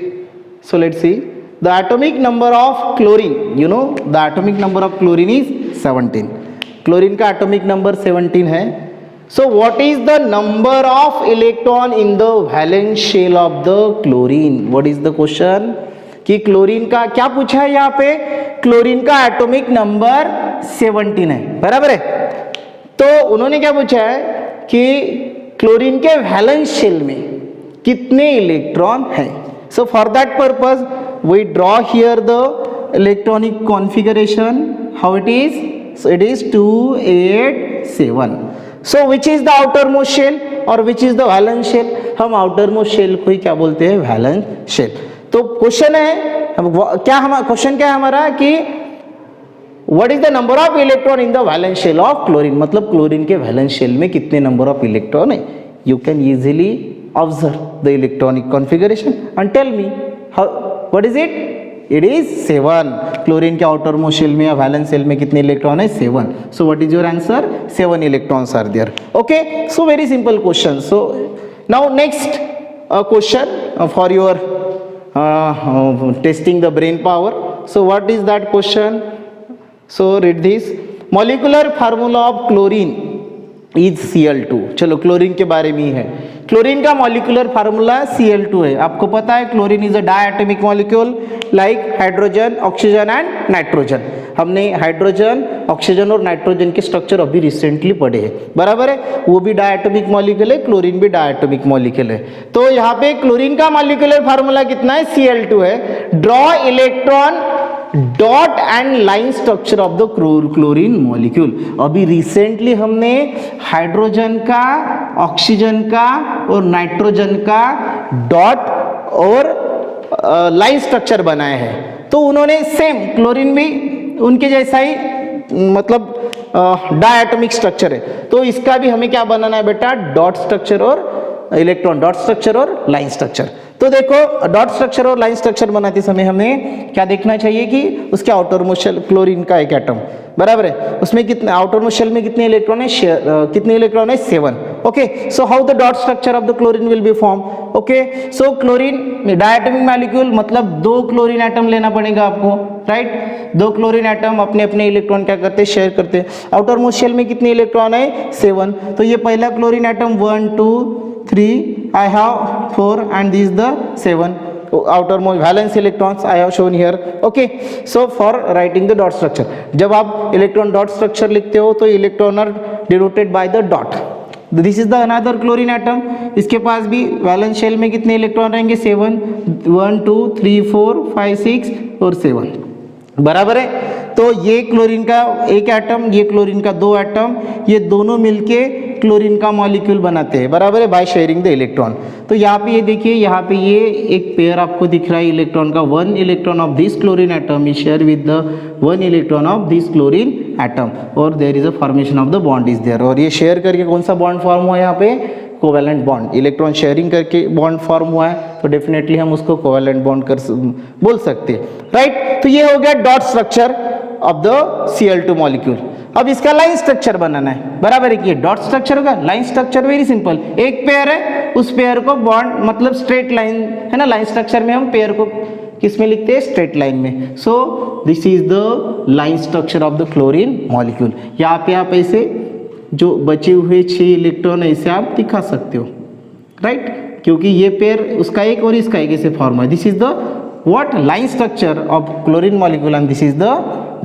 So let's see. The atomic number of chlorine, you know, the atomic number of chlorine is 17. Chlorine का atomic number 17 है. So what is the number of electron in the valence shell of the chlorine? What is the question? कि chlorine का क्या पूछा है यहाँ पे, chlorine का एटॉमिक नंबर 17 है, बराबर है। तो उन्होंने क्या पूछा है कि क्लोरीन के वैलेंस शेल में कितने इलेक्ट्रॉन हैं। So for that purpose we draw here the electronic configuration, how it is, so it is 2 8 7। So which is the outer most shell और which is the valence shell, हम outer most shell को ही क्या बोलते हैं, valence shell. तो question है क्या, हमारा क्वेश्चन क्या है हमारा कि what is the number of electron in the valence shell of chlorine, मतलब क्लोरीन के वैलेंस शेल में कितने नंबर ऑफ इलेक्ट्रॉन है। You can easily observe the electronic configuration and tell me what is it, it is 7। Chlorine के outer most shell में या valence shell में कितने इलेक्ट्रॉन है, 7। So what is your answer, 7 electrons are there. Okay, so very simple question. So now next question for your testing the brain power. So what is that question? So read this. Molecular formula of chlorine is Cl2. चलो chlorine के बारे में ही है। Chlorine का molecular formula Cl2 है। आपको पता है chlorine is a diatomic molecule like hydrogen, oxygen and nitrogen. हमने हाइड्रोजन, ऑक्सीजन और नाइट्रोजन के स्ट्रक्चर अभी रिसेंटली पढ़े हैं, बराबर है। वो भी डायटोमिक मॉलिक्यूल है, क्लोरीन भी डायटोमिक मॉलिक्यूल है। तो यहाँ पे क्लोरीन का मॉलिक्यूलर फार्मूला कितना है, Cl2 है। Draw electron dot and line structure of the chlorine molecule. अभी रिसेंटली हमने हाइड्रोजन का, ऑक्सीजन का और नाइट्रोजन का डॉट और लाइन स्ट्रक्चर बनाए हैं। तो उन्होंने सेम क्लोरीन भी उनके जैसा ही मतलब डायटोमिक स्ट्रक्चर है। तो इसका भी हमें क्या बनाना है बेटा, डॉट स्ट्रक्चर और इलेक्ट्रॉन डॉट स्ट्रक्चर और लाइन स्ट्रक्चर। तो देखो डॉट स्ट्रक्चर और लाइन स्ट्रक्चर बनाते समय हमें क्या देखना चाहिए कि उसके आउटर मोस्ट शेल, क्लोरीन का एक एटम, बराबर है, उसमें कितने आउटर मोस्ट शेल में कितने इलेक्ट्रॉन है, कितने इलेक्ट्रॉन है, 7। Okay, so how the dot structure of the chlorine will be form. Okay, so chlorine diatomic molecule मतलब 2 क्लोरीन एटम लेना पड़ेगा आपको, राइट। 2 क्लोरीन एटम अपने अपने इलेक्ट्रॉन क्या करते हैं, शेयर करते हैं। आउटर मोस्ट शेल में कितने इलेक्ट्रॉन है, 7। तो ये पहला chlorine atom 1 2 3, I have 4 and this is the 7 outermost valence electrons I have shown here. Okay, so for writing the dot structure, जब आप इलेक्ट्रॉन डॉट स्ट्रक्चर लिखते हो तो electron are denoted by the dot. This is the another chlorine atom, इसके पास भी valence shell में कितने इलेक्ट्रॉन रहेंगे, 7, 1 2 3 4 5 6 और 7, बराबर है। तो ये क्लोरीन का एक एटम, ये क्लोरीन का 2 एटम, ये दोनों मिलके क्लोरीन का मॉलिक्यूल बनाते हैं, बराबर है, बाय शेयरिंग द इलेक्ट्रॉन। तो यहाँ पे ये देखिए, यहाँ पे ये एक पेयर आपको दिख रहा है इलेक्ट्रॉन का, 1 electron of this chlorine atom is share with the 1 electron of this chlorine atom और there is a formation of the bond is there. और ये शेयर करके कौन सा बॉन्ड फॉर्म हुआ है यहाँ पे, कोवैलेंट बॉन्ड। इलेक्ट्रॉन शेयरिंग करके बॉन्ड फॉर्म हुआ है तो डेफिनेटली हम उसको कोवैलेंट बॉन्ड बोल सकते हैं, राइट। तो ये हो गया dot structure of the Cl2 molecule. अब इसका लाइन स्ट्रक्चर बनाना है, बराबर है कि डॉट स्ट्रक्चर होगा। लाइन स्ट्रक्चर वेरी सिंपल, एक पेयर है, उस पेयर को बॉन्ड मतलब स्ट्रेट लाइन है ना, लाइन स्ट्रक्चर में हम पेयर को किस में लिखते हैं, स्ट्रेट लाइन में। सो this is the line structure of the chlorine molecule. यहाँ पे आप ऐसे जो बचे हुए 6 इलेक्ट्रॉन ऐसे आप दिखा सकते हो, राइट, क्योंकि ये पेयर उसका एक और इसका एक ऐसे फॉर्म है। This is the what line structure of chlorine molecule and this is the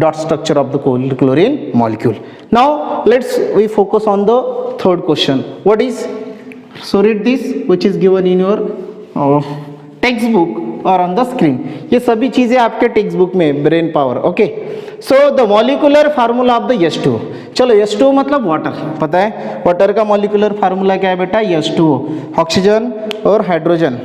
dot structure of the chlorine molecule. Now we focus on the third question. What is, so read this which is given in your textbook or on the screen. ये सभी चीजें आपके text book में, brain power, okay. So the molecular formula of the H2O, चलो H2O मतलब water, पता है water का मॉलिकुलर फार्मूला क्या है बेटा, H2O, ऑक्सीजन और हाइड्रोजन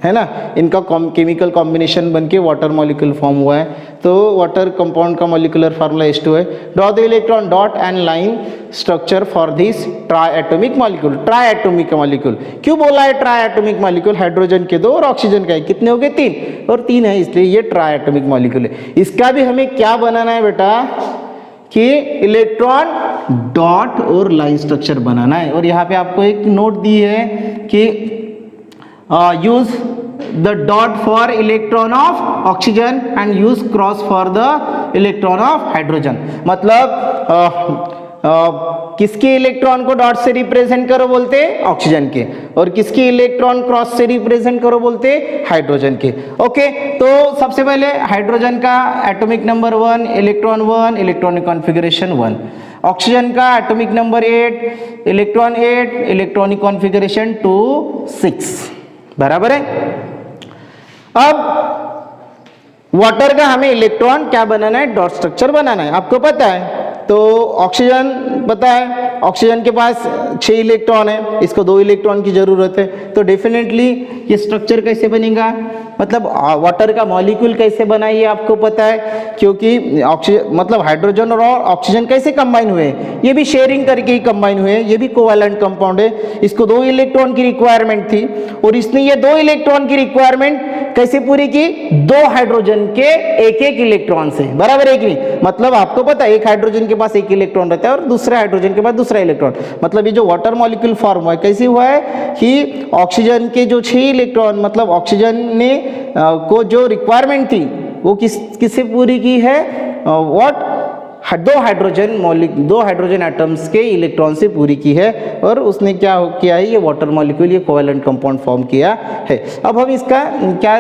है ना, इनका केमिकल कॉम्बिनेशन बनके वाटर मॉलिक्यूल फॉर्म हुआ है। तो वाटर कंपाउंड का मॉलिकुलर फार्मूला H2 है। Draw the electron dot and line structure for this try atomic molecule. Try atomic molecule क्यों बोला है ट्राई एटॉमिक मॉलिक्यूल, हाइड्रोजन के 2 और ऑक्सीजन का 1, कितने हो गए 3, और 3 है इसलिए ये ट्राई एटॉमिक मॉलिक्यूल है। इसका भी हमें क्या बनाना है बेटा कि इलेक्ट्रॉन डॉट और लाइन स्ट्रक्चर बनाना है। और यहाँ पे आपको एक नोट दी है कि use the dot for electron of oxygen and use cross for the electron of hydrogen। मतलब किसके इलेक्ट्रॉन को डॉट से रिप्रेजेंट करो बोलते ऑक्सीजन के, और किसके इलेक्ट्रॉन क्रॉस से रिप्रेजेंट करो बोलते हाइड्रोजन के। ओके, तो सबसे पहले हाइड्रोजन का atomic number 1, electron 1, electronic configuration 1। Oxygen का atomic number 8, electron 8, electronic configuration 2, 6, बराबर है। अब वाटर का हमें इलेक्ट्रॉन क्या बनाना है, डॉट स्ट्रक्चर बनाना है, आपको पता है। तो ऑक्सीजन पता है, ऑक्सीजन के पास 6 इलेक्ट्रॉन है, इसको 2 इलेक्ट्रॉन की जरूरत है। तो डेफिनेटली ये स्ट्रक्चर कैसे बनेगा, मतलब वाटर का मॉलिक्यूल कैसे बना ये आपको पता है, क्योंकि ऑक्सीजन मतलब हाइड्रोजन और ऑक्सीजन कैसे कंबाइन हुए, ये भी शेयरिंग करके ही कंबाइन हुए, ये भी कोवैलेंट कंपाउंड है। इसको 2 इलेक्ट्रॉन की रिक्वायरमेंट थी और इसने ये 2 इलेक्ट्रॉन की रिक्वायरमेंट कैसे पूरी की, 2 हाइड्रोजन के एक इलेक्ट्रॉन से, बराबर है कि नहीं। मतलब आपको पता है एक हाइड्रोजन के पास 1 इलेक्ट्रॉन रहता है और दूसरे हाइड्रोजन के पास दूसरा इलेक्ट्रॉन। मतलब ये जो वाटर मॉलिक्यूल फॉर्म हुआ है कैसे हुआ है कि ऑक्सीजन के जो 6 इलेक्ट्रॉन मतलब ऑक्सीजन ने को जो रिक्वायरमेंट थी वो किससे पूरी की है, व्हाट 2 हाइड्रोजन एटम्स के इलेक्ट्रॉन से पूरी की है। और उसने क्या किया है, ये वाटर मॉलिक्यूल ये कोवैलेंट कंपाउंड फॉर्म किया है। अब हम इसका क्या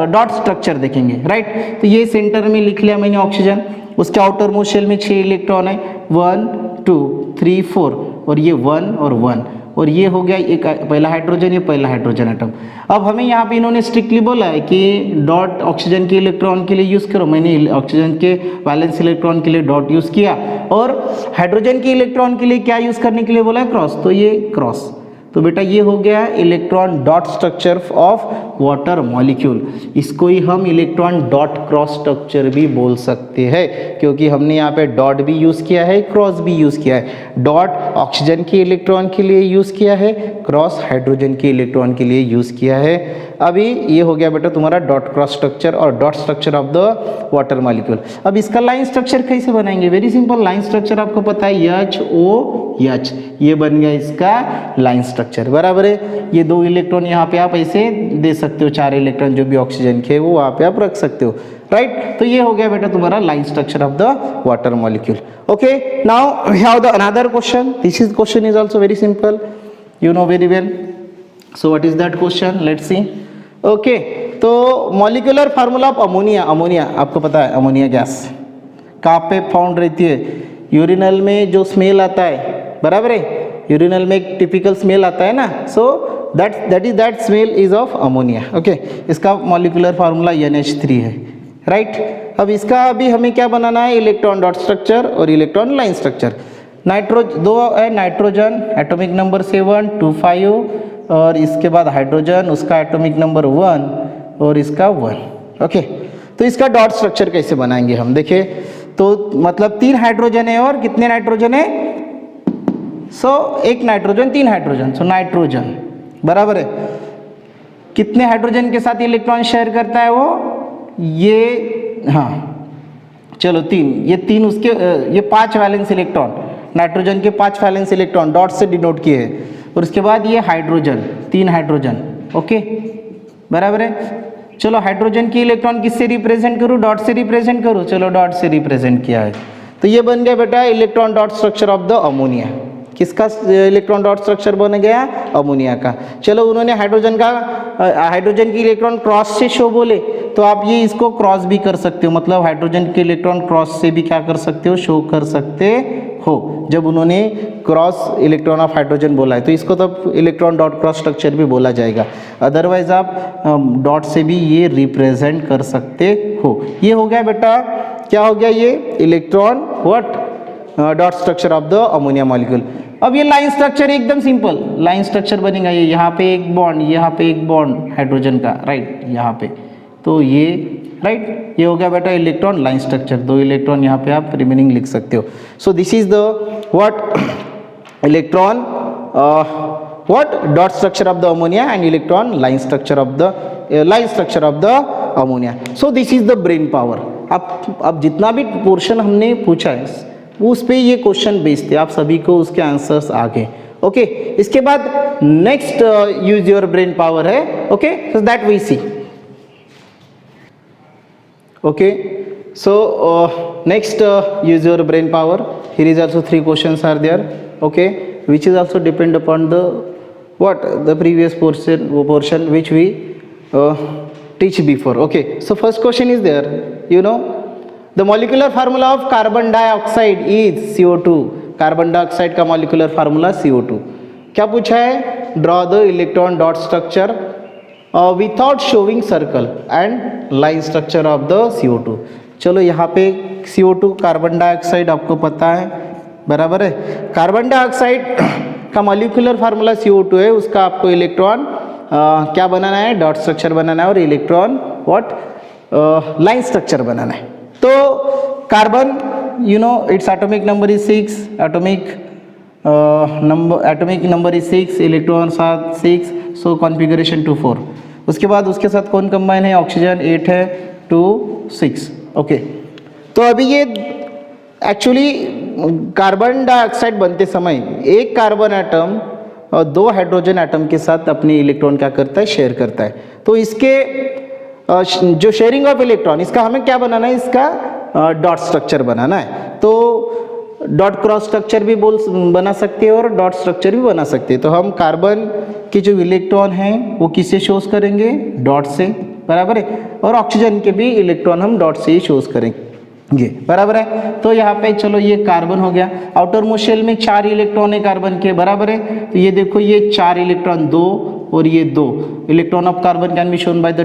डॉट स्ट्रक्चर देखेंगे, राइट। तो ये सेंटर में लिख लिया मैंने ऑक्सीजन, उसके आउटर मोस्ट शेल में 6 इलेक्ट्रॉन है, 1 2 3 4, और ये 1 और 1, और ये हो गया एक पहला हाइड्रोजन, ये पहला हाइड्रोजन एटम। अब हमें यहाँ पे इन्होंने स्ट्रिक्टली बोला है कि डॉट ऑक्सीजन के इलेक्ट्रॉन के लिए यूज़ करो, मैंने ऑक्सीजन के वैलेंस इलेक्ट्रॉन के लिए डॉट यूज़ किया, और हाइड्रोजन के इलेक्ट्रॉन के लिए क्या यूज़ करने के लिए बोला है, क्रॉस। तो ये क्रॉस, तो बेटा ये हो गया electron dot structure of water molecule. इसको ही हम इलेक्ट्रॉन डॉट क्रॉस स्ट्रक्चर भी बोल सकते हैं, क्योंकि हमने यहाँ पे डॉट भी यूज़ किया है, क्रॉस भी यूज़ किया है। डॉट ऑक्सीजन के इलेक्ट्रॉन के लिए यूज़ किया है, क्रॉस हाइड्रोजन के इलेक्ट्रॉन के लिए यूज़ किया है। अभी ये हो गया बेटा तुम्हारा डॉट क्रॉस स्ट्रक्चर और dot structure of the water molecule. अब इसका लाइन स्ट्रक्चर कैसे बनाएंगे, वेरी सिंपल। लाइन स्ट्रक्चर आपको पता है HOH, ये बन गया इसका लाइन स्ट्रक्चर, बराबर है। ये 2 इलेक्ट्रॉन यहाँ पे आप ऐसे दे सकते हो, 4 इलेक्ट्रॉन जो भी ऑक्सीजन के वो वहाँ पे आप रख सकते हो, राइट। तो ये हो गया बेटा तुम्हारा line structure of the water molecule. Okay, now we have the another question. This is question is also very simple, you know very well. So what is that question, let's see. Okay, तो molecular formula of ammonia. Ammonia आपको पता है, ammonia gas कहाँ पे found रहती है, urinal में जो स्मेल आता है, बराबर है। यूरिनल में एक टिपिकल स्मेल आता है ना, so that smell is of ammonia. Okay, इसका मॉलिक्यूलर फार्मूला NH3 है, राइट। अब इसका अभी हमें क्या बनाना है, इलेक्ट्रॉन डॉट स्ट्रक्चर और इलेक्ट्रॉन लाइन स्ट्रक्चर। दो है नाइट्रोजन, एटॉमिक नंबर 7 2 5, और इसके बाद हाइड्रोजन, उसका एटॉमिक नंबर 1 और इसका 1। ओके, तो इसका डॉट स्ट्रक्चर कैसे बनाएंगे हम, देखिए। तो मतलब 3 हाइड्रोजन है और कितने नाइट्रोजन है, एक नाइट्रोजन 3 हाइड्रोजन, नाइट्रोजन, बराबर है। कितने हाइड्रोजन के साथ इलेक्ट्रॉन शेयर करता है वो, ये हाँ चलो 3, ये 3 उसके ये 5 वैलेंस इलेक्ट्रॉन, नाइट्रोजन के 5 वैलेंस इलेक्ट्रॉन डॉट से डिनोट किए हैं, और उसके बाद ये हाइड्रोजन, 3 हाइड्रोजन, ओके बराबर है। चलो हाइड्रोजन की इलेक्ट्रॉन किससे रिप्रेजेंट करूँ, डॉट से रिप्रेजेंट करूँ, चलो डॉट से रिप्रेजेंट किया है, तो ये बन गया बेटा electron dot structure of the ammonia. किसका इलेक्ट्रॉन डॉट स्ट्रक्चर बन गया, अमोनिया का। चलो उन्होंने हाइड्रोजन का हाइड्रोजन की इलेक्ट्रॉन क्रॉस से शो बोले, तो आप ये इसको क्रॉस भी कर सकते हो, मतलब हाइड्रोजन के इलेक्ट्रॉन क्रॉस से भी क्या कर सकते हो, शो कर सकते हो। जब उन्होंने क्रॉस इलेक्ट्रॉन ऑफ हाइड्रोजन बोला है तो इसको तब इलेक्ट्रॉन डॉट क्रॉस स्ट्रक्चर भी बोला जाएगा, अदरवाइज आप डॉट से भी ये रिप्रेजेंट कर सकते हो। ये हो गया बेटा, क्या हो गया, ये electron what dot structure of the ammonia molecule. अब ये लाइन स्ट्रक्चर एकदम सिंपल लाइन स्ट्रक्चर बनेगा, ये यहाँ पे एक बॉन्ड, यहाँ पे एक बॉन्ड हाइड्रोजन का, राइट यहाँ पे, तो ये राइट ये हो गया बेटा इलेक्ट्रॉन लाइन स्ट्रक्चर। 2 इलेक्ट्रॉन यहाँ पे आप रिमेनिंग लिख सकते हो। सो this is the what electron what dot structure of the ammonia and electron line structure of the ammonia. So this is the brain power. अब जितना भी पोर्शन हमने पूछा है उस पे ये क्वेश्चन बेस्ड थे, आप सभी को उसके आंसर्स आ गए, ओके। इसके बाद next use your brain power है, okay, so that we see, okay. So next use your brain power. Here is also 3 questions are there, okay, which is also depend upon the what the previous portion which we teach before, okay. So first question is there, you know the molecular formula of carbon dioxide is CO2. Carbon dioxide का molecular formula CO2। क्या पूछा है, draw the electron dot structure without showing circle and line structure of the CO2। चलो यहाँ पे CO2 carbon dioxide आपको पता है, बराबर है। कार्बन डाइऑक्साइड का मॉलिक्यूलर फार्मूला CO2 है, उसका आपको इलेक्ट्रॉन क्या बनाना है, डॉट स्ट्रक्चर बनाना है, और इलेक्ट्रॉन व्हाट लाइन स्ट्रक्चर बनाना है। तो carbon you know its atomic number is 6, atomic number is 6, electrons are 6, so configuration 2 4। उसके बाद उसके साथ कौन कंबाइन है, ऑक्सीजन 8 है, 2 6, ओके। तो अभी ये एक्चुअली कार्बन डाइऑक्साइड बनते समय एक कार्बन एटम और 2 हाइड्रोजन एटम के साथ अपने इलेक्ट्रॉन क्या करता है, शेयर करता है। तो इसके जो शेयरिंग ऑफ इलेक्ट्रॉन, इसका हमें क्या बनाना है, इसका डॉट स्ट्रक्चर बनाना है। तो डॉट क्रॉस स्ट्रक्चर भी बना सकते हैं और डॉट स्ट्रक्चर भी बना सकते हैं। तो हम कार्बन के जो इलेक्ट्रॉन हैं वो किससे शोज करेंगे, डॉट से, बराबर है। और ऑक्सीजन के भी इलेक्ट्रॉन हम डॉट से ही शोज करेंगे, बराबर है। तो यहाँ पे चलो ये कार्बन हो गया, आउटर मोस्ट शेल में 4 इलेक्ट्रॉन है कार्बन के, बराबर है। तो ये देखो ये 4 इलेक्ट्रॉन, 2 और ये 2 electron of carbon can be shown by the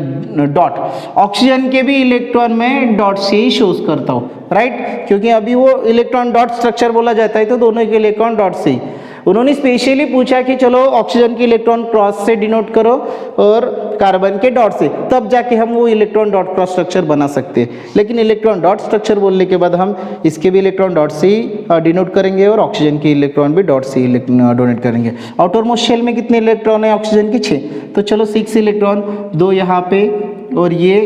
dot. Oxygen के भी इलेक्ट्रॉन में डॉट से ही शोज करता हूँ, राइट, क्योंकि अभी वो इलेक्ट्रॉन डॉट स्ट्रक्चर बोला जाता है, तो दोनों के इलेक्ट्रॉन डॉट से ही। उन्होंने स्पेशली पूछा कि चलो ऑक्सीजन की इलेक्ट्रॉन क्रॉस से डिनोट करो और कार्बन के डॉट से, तब जाके हम वो इलेक्ट्रॉन डॉट क्रॉस स्ट्रक्चर बना सकते हैं। लेकिन इलेक्ट्रॉन डॉट स्ट्रक्चर बोलने के बाद हम इसके भी इलेक्ट्रॉन डॉट से ही डिनोट करेंगे और ऑक्सीजन की इलेक्ट्रॉन भी डॉट से ही डोनेट करेंगे। आउटर मोस्ट शेल में कितने इलेक्ट्रॉन है ऑक्सीजन की, 6, तो चलो 6 इलेक्ट्रॉन, 2 यहाँ पे और ये,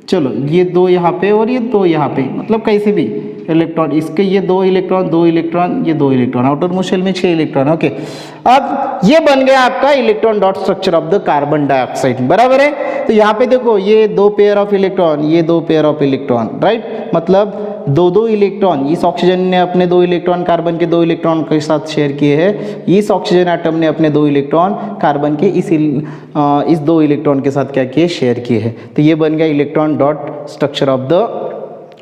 चलो ये 2 यहाँ पे और ये 2 यहाँ पे, मतलब कैसे भी इलेक्ट्रॉन, इसके ये 2 इलेक्ट्रॉन, 2 इलेक्ट्रॉन, ये 2 इलेक्ट्रॉन, आउटर मोस्ट शेल में 6 इलेक्ट्रॉन, ओके। अब ये बन गया आपका electron dot structure of the carbon dioxide, बराबर है। तो यहाँ पे देखो ये 2 पेयर ऑफ इलेक्ट्रॉन, ये 2 पेयर ऑफ इलेक्ट्रॉन, राइट, मतलब 2 इलेक्ट्रॉन। इस ऑक्सीजन ने अपने 2 इलेक्ट्रॉन कार्बन के 2 इलेक्ट्रॉन के साथ शेयर किए हैं, इस ऑक्सीजन एटम ने अपने 2 इलेक्ट्रॉन कार्बन के इस 2 इलेक्ट्रॉन के साथ क्या किए, शेयर किए हैं। तो ये बन गया electron dot structure of the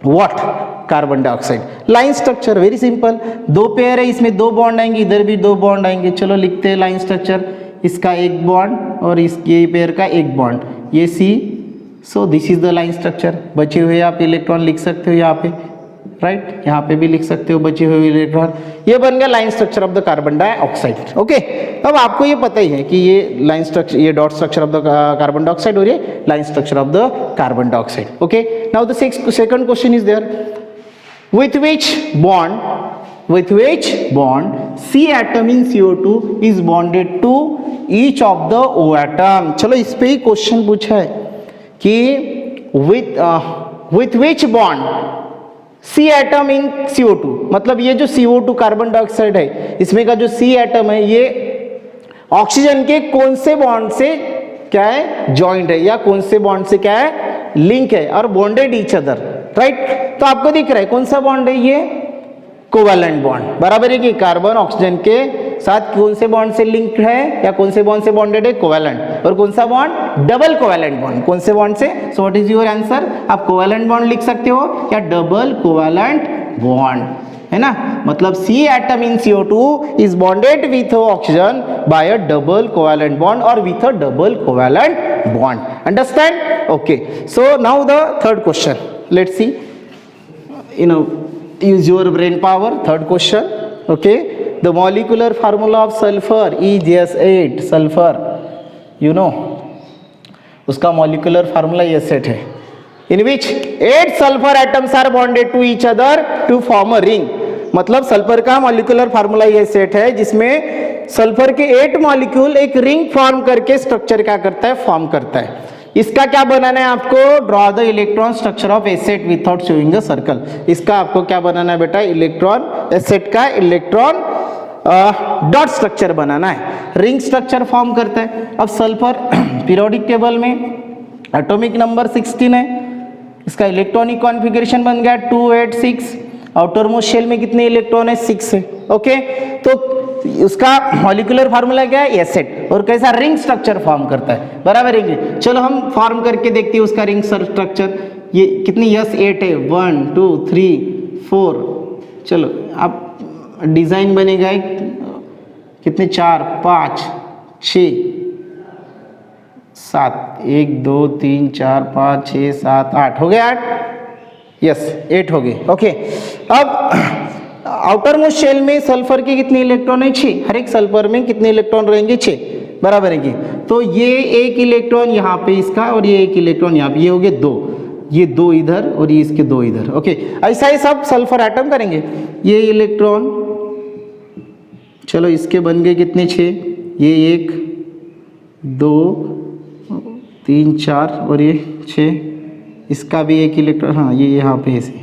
what, carbon dioxide. Line structure very simple, 2 pair है, इसमें 2 बॉन्ड आएंगे, इधर भी 2 बॉन्ड आएंगे। चलो लिखते हैं लाइन स्ट्रक्चर, इसका एक बॉन्ड और इसके पेयर का एक बॉन्ड, ये C। So this is the line structure. बचे हुए आप इलेक्ट्रॉन लिख सकते हो यहाँ पे, राइट, यहाँ पे भी लिख सकते हो बचे हुए इलेक्ट्रॉन। ये बन गया line structure of the carbon dioxide, okay. अब आपको ये पता ही है कि ये लाइन स्ट्रक्चर, ये dot structure of the carbon dioxide और ये line structure of the carbon dioxide, okay. Now the second question is there, with which bond C atom in CO2 is bonded to each of the O atom। चलो इस पे ही question पूछा है कि with which bond C atom in CO2, मतलब ये जो CO2 carbon dioxide है, इसमें का जो सी एटम है ये ऑक्सीजन के कौन से बॉन्ड से क्या है, जॉइंट है, या कौन से बॉन्ड से क्या है, लिंक है, और बॉन्डेड ईच अदर, राइट। तो आपको दिख रहा है कौन सा बॉन्ड है, ये कोवैलेंट बॉन्ड, बराबर है कि कार्बन ऑक्सीजन के साथ कौन से बॉन्ड से लिंक है, या कौन से बॉन्ड से बॉन्डेड है, कोवैलेंट। और कौन सा बॉन्ड, डबल कोवैलेंट बॉन्ड, कौन से बॉन्ड से, सो व्हाट इज योर आंसर, आप कोवैलेंट बॉन्ड लिख सकते हो या डबल कोवैलेंट बॉन्ड, है ना। मतलब C atom in CO2 is bonded with oxygen by a double covalent bond और with a double covalent bond, understand, okay. So now the third question, let's see, use your brain power. Third question, okay, the molecular formula of sulfur is S8, sulfur, you know, उसका molecular formula S8 है, in which 8 sulfur atoms are bonded to each other to form a ring। मतलब sulphur का molecular formula S8 है, जिसमें sulphur के 8 molecule एक ring form करके structure क्या करता है, फॉर्म करता है। इसका क्या बनाना है आपको, draw the electron structure of S8 without showing the circle. इसका आपको क्या बनाना है बेटा, इलेक्ट्रॉन S8 का इलेक्ट्रॉन डॉट स्ट्रक्चर बनाना है, रिंग स्ट्रक्चर फॉर्म करता है। अब सल्फर पीरियोडिक टेबल में एटॉमिक नंबर 16 है, इसका इलेक्ट्रॉनिक कॉन्फ़िगरेशन बन गया 2 8 6, आउटर मोस्ट शेल में कितने इलेक्ट्रॉन है, 6 है, ओके। तो उसका मॉलिक्यूलर फार्मूला क्या है, S8, और कैसा रिंग स्ट्रक्चर फॉर्म करता है, बराबर है। चलो हम फॉर्म करके देखते हैं उसका रिंग स्ट्रक्चर। ये कितनी S8 है, 1 2 3 4, चलो आप डिजाइन बनेगा एक, कितने 4 5 6 7, 1 2 3 4 5 6 7 8, हो गया 8, यस 8 हो गए, ओके। अब आउटर मोस्ट शेल में सल्फर के कितने इलेक्ट्रॉन है, 6, हर एक सल्फर में कितने इलेक्ट्रॉन रहेंगे, 6, बराबर है कि। तो ये एक इलेक्ट्रॉन यहाँ पे इसका, और ये एक इलेक्ट्रॉन यहाँ पे, ये हो गए 2, ये 2 इधर और ये इसके 2 इधर, ओके। ऐसा ही सब सल्फर एटम करेंगे। ये इलेक्ट्रॉन, चलो इसके बन गए कितने, 6, ये 1 2 3 4 और ये 6, इसका भी एक इलेक्ट्रॉन, हाँ ये यहाँ पे ऐसे,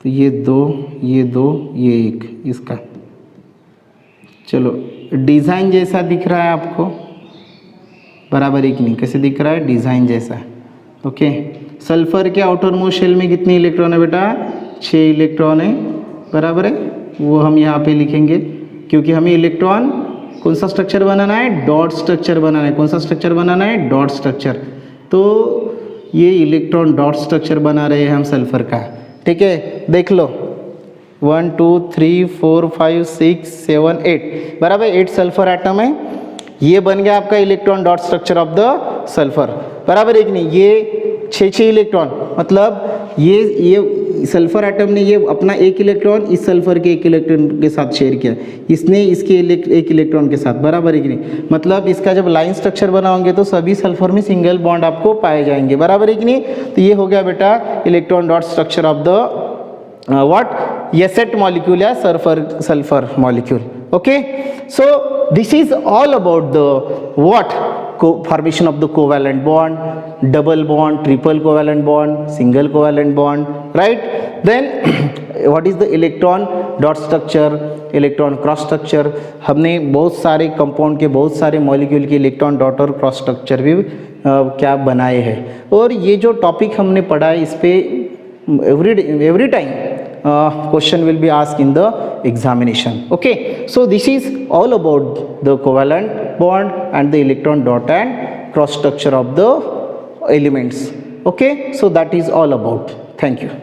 तो ये 2 ये 2 ये 1 इसका, चलो डिज़ाइन जैसा दिख रहा है आपको, बराबर एक नहीं, कैसे दिख रहा है, डिज़ाइन जैसा, ओके। सल्फर के आउटर मोस्ट शेल में कितने इलेक्ट्रॉन है बेटा, 6 इलेक्ट्रॉन है, बराबर है। वो हम यहाँ पे लिखेंगे, क्योंकि हमें इलेक्ट्रॉन कौन सा स्ट्रक्चर बनाना है, डॉट स्ट्रक्चर बनाना है। कौन सा स्ट्रक्चर बनाना है, डॉट स्ट्रक्चर। तो ये इलेक्ट्रॉन डॉट स्ट्रक्चर बना रहे हैं हम सल्फर का, ठीक है। देख लो 1 2 3 4 5 6 7 8, बराबर 8 सल्फर एटम है। ये बन गया आपका electron dot structure of the sulphur, बराबर एक नहीं, ये 6 इलेक्ट्रॉन, मतलब ये सल्फर एटम ने ये अपना एक इलेक्ट्रॉन इस सल्फर के एक इलेक्ट्रॉन के साथ शेयर किया, इसने इसके एक इलेक्ट्रॉन के साथ, बराबर एक नहीं। मतलब इसका जब लाइन स्ट्रक्चर बनाओगे तो सभी सल्फर में सिंगल बॉन्ड आपको पाए जाएंगे, बराबर एक नहीं। तो ये हो गया बेटा electron dot structure of the what S8 molecule या sulfur molecule, okay। So this is all about the what formation of the covalent bond, double bond, triple covalent bond, single covalent bond, right। Then what is the electron dot structure, electron cross structure। हमने बहुत सारे compound के बहुत सारे molecule के electron dot और cross structure भी क्या बनाए हैं। और ये जो टॉपिक हमने पढ़ा है इस पे every time question will be asked in the examination, okay। So this is all about the covalent bond and the electron dot and cross structure of the elements, okay। So that is all about, thank you।